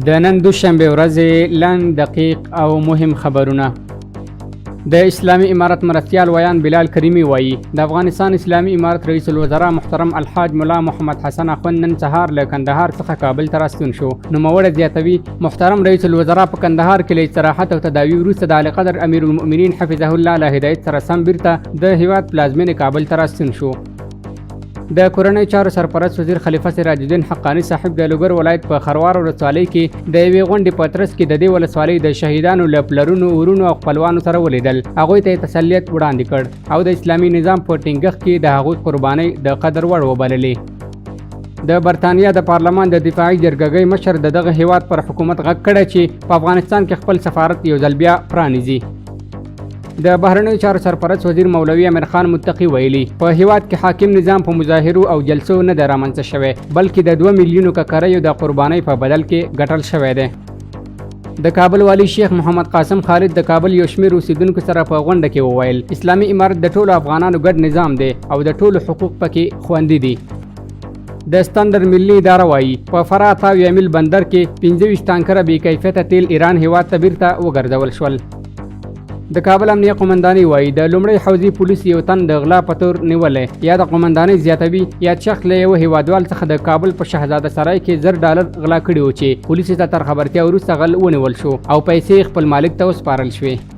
د نن دوشنبه ورځې لنډ دقیق او مهم خبرونه. د اسلامي امارت مرستیال ویان بلال کریمی وایي د افغانستان اسلامي امارت رئیس الوزرا محترم الحاج مولا محمد حسن اخوند نن سهار له کندهار څخه کابل ته راستون شو. نوموړی زیاتوي محترم رئیس الوزرا په کندهار کې له استراحت او تداوی وروسته د اعلی قدر امیر المؤمنین حفظه الله له هدایت سره سم بیرته د هیواد پلازمینې کابل ته راستون شو. د کورنۍ چارو سرپرست وزیر خلیفه سراج الدین حقانی صاحب د لوګر ولایت په خروار ولسوالۍ کې د یوې غونډې په ترڅ کې د دې ولسوالۍ د شهیدانو له پلرونو ورونو او خپلوانو سره ولیدل. هغوی ته تسلیت وړاندې کړ او د اسلامي نظام په ټینګښت کې د هغوی قربانۍ د قدر وړ وبللې. د برتانیا د پارلمان د دفاعي جرګې مشر دغه هیواد پر حکومت غږ کړی چې په افغانستان کې خپل سفارت یو ځل بیا پرانیزي. د بهرنیو چارو سرپرست وزیر مولوي امیر خان متقي ویلي په هیواد کې حاکم نظام په مظاهرو او جلسو نه د رامنځته شوی بلکې د 2 میلیونو ککریو د قربانۍ په بدل کې ګټل شوی دی. د کابل والی شیخ محمد قاسم خالد د کابل یو شمېر اوسیدونکو سره په غونډه کې وویل اسلامي امارت د ټولو افغانانو ګډ نظام دی او د ټولو حقوق پکې خوندي دي. د ستندر ملي اداره وایي په فرات او یمیل بندر کې 25 ټانکره بې کیفیته تیل ایران هیواد ته بیرته وګرځول شول. د کابل امنیه قومندانۍ وایي د لومړي حوزې پولیس یو تن د غلا په تور نیولی. یا د قومندانۍ زیاتوي یا شخص له یوه هیوادوال څخه د کابل په شهزاده سرای کې $10 غلا کړي و چې پولیسو ته تر خبرتیا وروسته غل ونیول شو او پیسې خپل مالک ته وسپارل شوې.